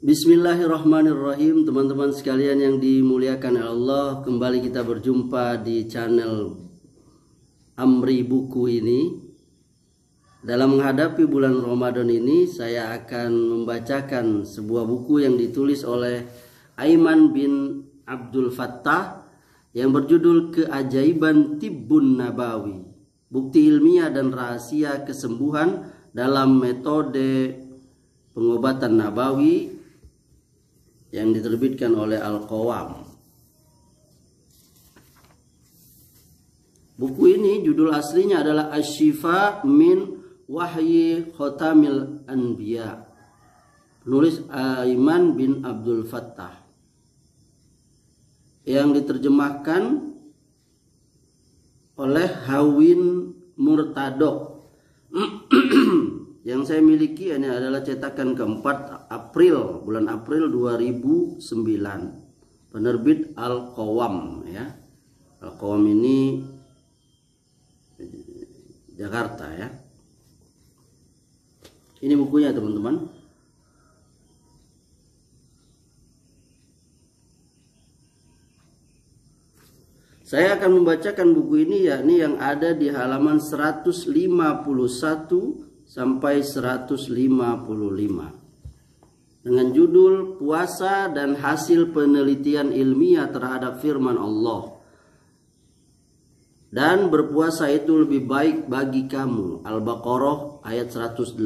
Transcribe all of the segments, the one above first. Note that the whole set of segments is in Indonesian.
Bismillahirrahmanirrahim. Teman-teman sekalian yang dimuliakan Allah, kembali kita berjumpa di channel Amri Buku ini. Dalam menghadapi bulan Ramadan ini, saya akan membacakan sebuah buku yang ditulis oleh Aiman bin Abdul Fattah yang berjudul Keajaiban Tibbun Nabawi, Bukti Ilmiah dan Rahasia Kesembuhan dalam Metode Pengobatan Nabawi, yang diterbitkan oleh Al-Qawam. Buku ini judul aslinya adalah Asy-Syifa min Wahyi Khatamil Anbiya, penulis Aiman bin Abdul Fattah, yang diterjemahkan oleh Hawin Murtado. Yang saya miliki ini adalah cetakan keempat, bulan April 2009, penerbit Al-Qawam ya. Al-Qawam ini Jakarta ya. Ini bukunya teman-teman. Saya akan membacakan buku ini, yakni yang ada di halaman 151 sampai 155 dengan judul Puasa dan Hasil Penelitian Ilmiah Terhadap Firman Allah dan Berpuasa Itu Lebih Baik Bagi Kamu. Al-Baqarah ayat 184.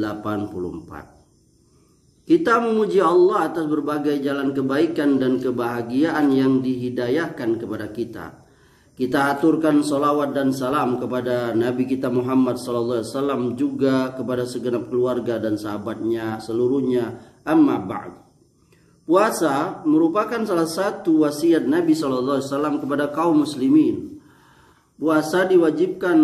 Kita memuji Allah atas berbagai jalan kebaikan dan kebahagiaan yang dihidayahkan kepada kita. Kita aturkan salawat dan salam kepada Nabi kita Muhammad SAW, juga kepada segenap keluarga dan sahabatnya seluruhnya. Amma ba'd. Puasa merupakan salah satu wasiat Nabi SAW kepada kaum muslimin. Puasa diwajibkan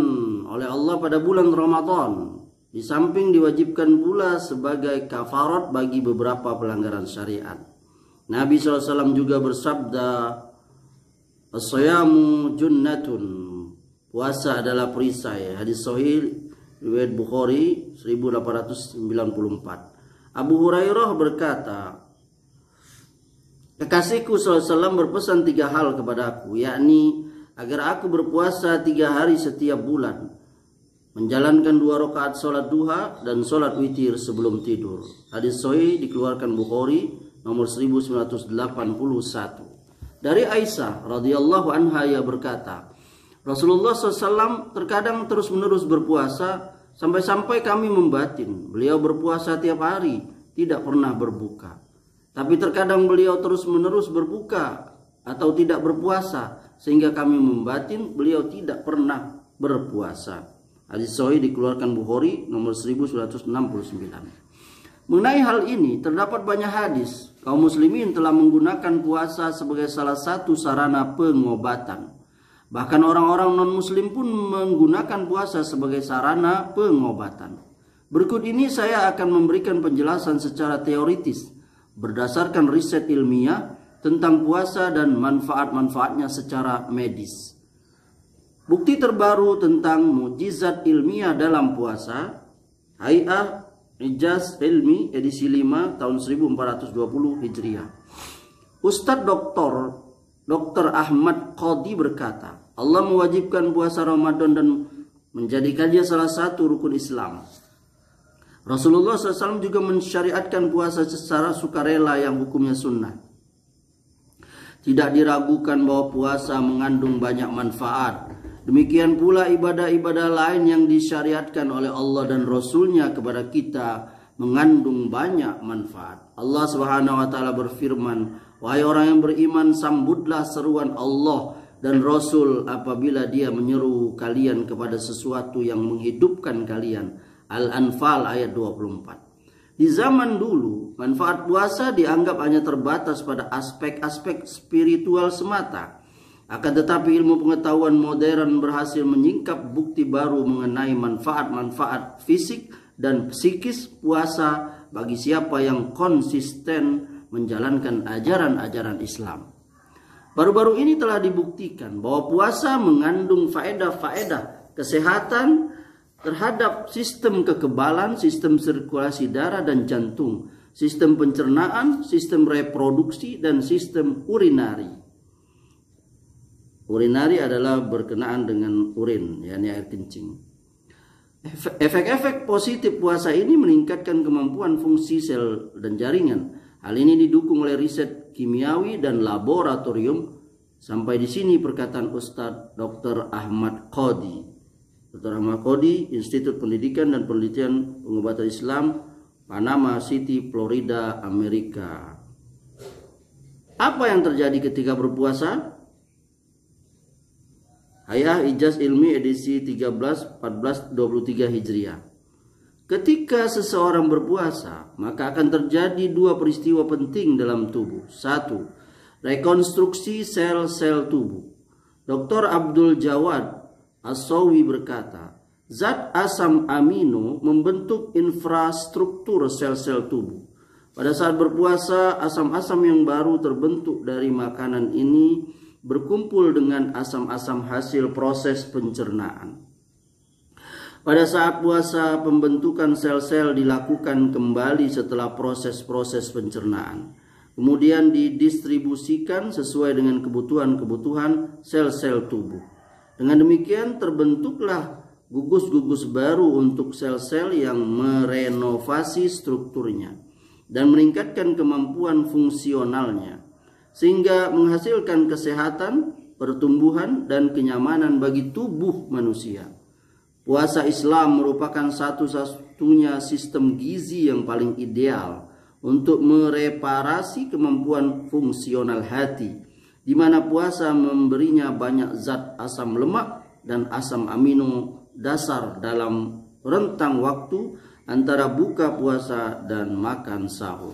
oleh Allah pada bulan Ramadan, di samping diwajibkan pula sebagai kafarat bagi beberapa pelanggaran syariat. Nabi SAW juga bersabda, As-siyamu junnatun, puasa adalah perisai. Hadis sahih riwayat Bukhari 1894. Abu Hurairah berkata, kekasihku SAW berpesan 3 hal kepadaku, yakni agar aku berpuasa 3 hari setiap bulan, menjalankan 2 rakaat sholat duha dan sholat witir sebelum tidur. Hadis sahih dikeluarkan Bukhari nomor 1981. Dari Aisyah radhiyallahu anha, ia berkata, Rasulullah SAW terkadang terus-menerus berpuasa sampai-sampai kami membatin beliau berpuasa tiap hari, tidak pernah berbuka. Tapi terkadang beliau terus-menerus berbuka atau tidak berpuasa, sehingga kami membatin beliau tidak pernah berpuasa. Hadis sahih dikeluarkan Bukhari nomor 1969. Mengenai hal ini terdapat banyak hadis. Kaum muslimin telah menggunakan puasa sebagai salah satu sarana pengobatan. Bahkan orang-orang non-muslim pun menggunakan puasa sebagai sarana pengobatan. Berikut ini saya akan memberikan penjelasan secara teoritis berdasarkan riset ilmiah tentang puasa dan manfaat-manfaatnya secara medis. Bukti terbaru tentang mukjizat ilmiah dalam puasa, Hay'ah Ijaz Ilmi edisi 5 tahun 1420 Hijriah. Ustadz Dr. Ahmad Qadi berkata, Allah mewajibkan puasa Ramadan dan menjadikannya salah satu rukun Islam. Rasulullah SAW juga mensyariatkan puasa secara sukarela yang hukumnya sunnah. Tidak diragukan bahwa puasa mengandung banyak manfaat. Demikian pula ibadah-ibadah lain yang disyariatkan oleh Allah dan Rasulnya kepada kita mengandung banyak manfaat. Allah Subhanahu wa taala berfirman, wahai orang yang beriman, sambutlah seruan Allah dan Rasul apabila dia menyeru kalian kepada sesuatu yang menghidupkan kalian. Al-Anfal ayat 24. Di zaman dulu, manfaat puasa dianggap hanya terbatas pada aspek-aspek spiritual semata. Akan tetapi ilmu pengetahuan modern berhasil menyingkap bukti baru mengenai manfaat-manfaat fisik dan psikis puasa bagi siapa yang konsisten menjalankan ajaran-ajaran Islam. Baru-baru ini telah dibuktikan bahwa puasa mengandung faedah-faedah kesehatan terhadap sistem kekebalan, sistem sirkulasi darah dan jantung, sistem pencernaan, sistem reproduksi, dan sistem urinari. Urinari adalah berkenaan dengan urin, yakni air kencing. Efek-efek positif puasa ini meningkatkan kemampuan fungsi sel dan jaringan. Hal ini didukung oleh riset kimiawi dan laboratorium. Sampai di sini perkataan Ustadz Dr. Ahmad Qodi. Dr. Ahmad Qodi, Institut Pendidikan dan Penelitian Pengobatan Islam, Panama City, Florida, Amerika. Apa yang terjadi ketika berpuasa? Hayah Ijaz Ilmi edisi 13/14/23 Hijriah. Ketika seseorang berpuasa, maka akan terjadi dua peristiwa penting dalam tubuh. 1. Rekonstruksi sel-sel tubuh. Dr. Abdul Jawad As-Sawi berkata, zat asam amino membentuk infrastruktur sel-sel tubuh. Pada saat berpuasa, asam-asam yang baru terbentuk dari makanan ini berkumpul dengan asam-asam hasil proses pencernaan. Pada saat puasa, pembentukan sel-sel dilakukan kembali setelah proses-proses pencernaan. Kemudian didistribusikan sesuai dengan kebutuhan-kebutuhan sel-sel tubuh. Dengan demikian terbentuklah gugus-gugus baru untuk sel-sel yang merenovasi strukturnya dan meningkatkan kemampuan fungsionalnya, sehingga menghasilkan kesehatan, pertumbuhan, dan kenyamanan bagi tubuh manusia. Puasa Islam merupakan satu-satunya sistem gizi yang paling ideal untuk mereparasi kemampuan fungsional hati, di mana puasa memberinya banyak zat asam lemak dan asam amino dasar dalam rentang waktu antara buka puasa dan makan sahur.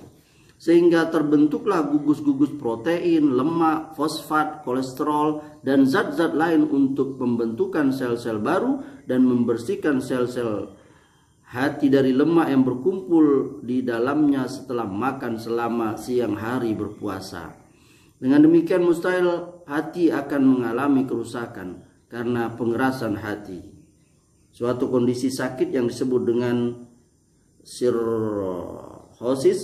Sehingga terbentuklah gugus-gugus protein, lemak, fosfat, kolesterol, dan zat-zat lain untuk pembentukan sel-sel baru dan membersihkan sel-sel hati dari lemak yang berkumpul di dalamnya setelah makan selama siang hari berpuasa. Dengan demikian mustahil hati akan mengalami kerusakan karena pengerasan hati. Suatu kondisi sakit yang disebut dengan sirrosis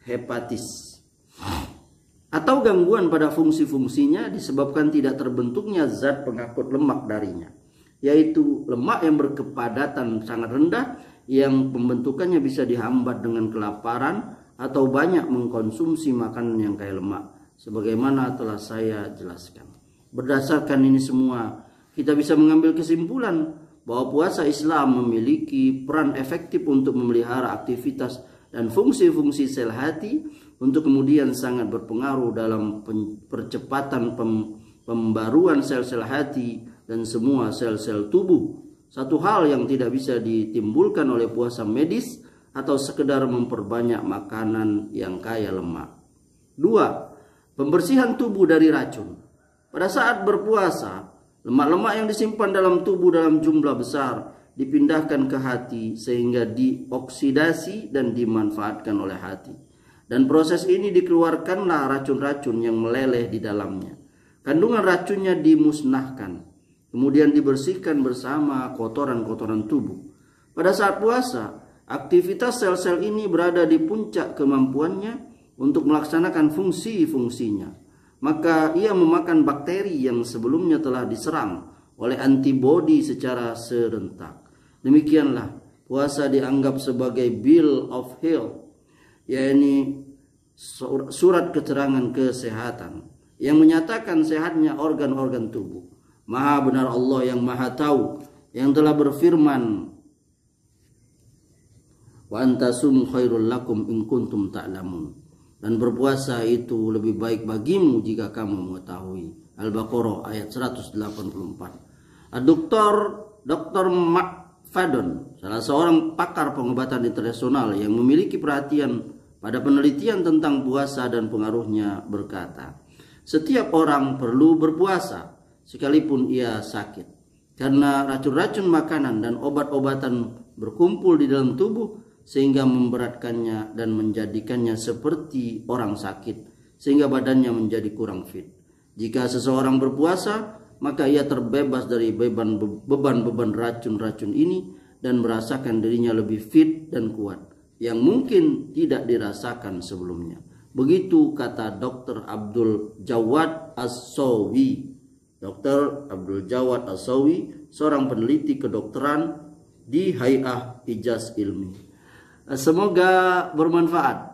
hepatis atau gangguan pada fungsi-fungsinya disebabkan tidak terbentuknya zat pengangkut lemak darinya, yaitu lemak yang berkepadatan sangat rendah yang pembentukannya bisa dihambat dengan kelaparan atau banyak mengkonsumsi makanan yang kaya lemak, sebagaimana telah saya jelaskan. Berdasarkan ini semua, kita bisa mengambil kesimpulan bahwa puasa Islam memiliki peran efektif untuk memelihara aktivitas dan fungsi-fungsi sel hati, untuk kemudian sangat berpengaruh dalam percepatan pembaruan sel-sel hati dan semua sel-sel tubuh. Satu hal yang tidak bisa ditimbulkan oleh puasa medis atau sekedar memperbanyak makanan yang kaya lemak. 2. Pembersihan tubuh dari racun. Pada saat berpuasa, lemak-lemak yang disimpan dalam tubuh dalam jumlah besar dipindahkan ke hati sehingga dioksidasi dan dimanfaatkan oleh hati. Dan proses ini dikeluarkanlah racun-racun yang meleleh di dalamnya. Kandungan racunnya dimusnahkan, kemudian dibersihkan bersama kotoran-kotoran tubuh. Pada saat puasa, aktivitas sel-sel ini berada di puncak kemampuannya untuk melaksanakan fungsi-fungsinya. Maka ia memakan bakteri yang sebelumnya telah diserang oleh antibodi secara serentak. Demikianlah puasa dianggap sebagai bill of health, yakni surat keterangan kesehatan yang menyatakan sehatnya organ-organ tubuh. Maha benar Allah yang maha tahu, yang telah berfirman, wa antasum khairul lakum in kuntum ta'lamun. Dan berpuasa itu lebih baik bagimu jika kamu mengetahui. Al-Baqarah ayat 184. Dr. McFadden, salah seorang pakar pengobatan internasional yang memiliki perhatian pada penelitian tentang puasa dan pengaruhnya, berkata, setiap orang perlu berpuasa sekalipun ia sakit, karena racun-racun makanan dan obat-obatan berkumpul di dalam tubuh sehingga memberatkannya dan menjadikannya seperti orang sakit, sehingga badannya menjadi kurang fit. Jika seseorang berpuasa, maka ia terbebas dari beban-beban racun-racun ini dan merasakan dirinya lebih fit dan kuat. yang mungkin tidak dirasakan sebelumnya. Begitu kata Dr. Abdul Jawad As-Sawi. Dr. Abdul Jawad As-Sawi, seorang peneliti kedokteran di Hay'ah Ijaz Ilmi. Semoga bermanfaat.